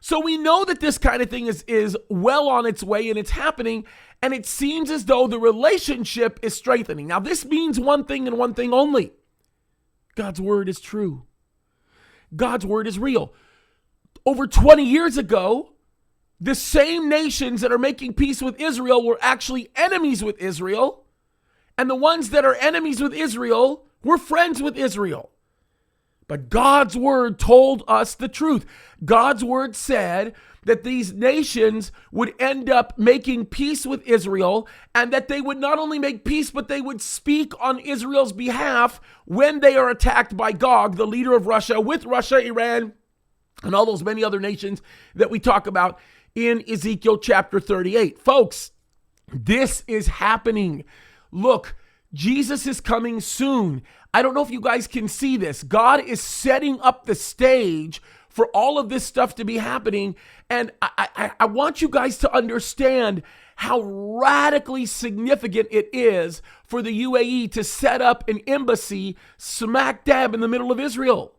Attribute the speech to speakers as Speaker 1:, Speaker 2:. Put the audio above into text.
Speaker 1: So we know that this kind of thing is well on its way and it's happening, and it seems as though the relationship is strengthening. Now, this means one thing and one thing only. God's word is true. God's word is real. Over 20 years ago, the same nations that are making peace with Israel were actually enemies with Israel, and the ones that are enemies with Israel were friends with Israel. But God's word told us the truth. God's word said that these nations would end up making peace with Israel, and that they would not only make peace, but they would speak on Israel's behalf when they are attacked by Gog, the leader of Russia, with Russia, Iran, and all those many other nations that we talk about in Ezekiel chapter 38. Folks, this is happening. Look, Jesus is coming soon. I don't know if you guys can see this. God is setting up the stage for all of this stuff to be happening. And I want you guys to understand how radically significant it is for the UAE to set up an embassy smack dab in the middle of Israel.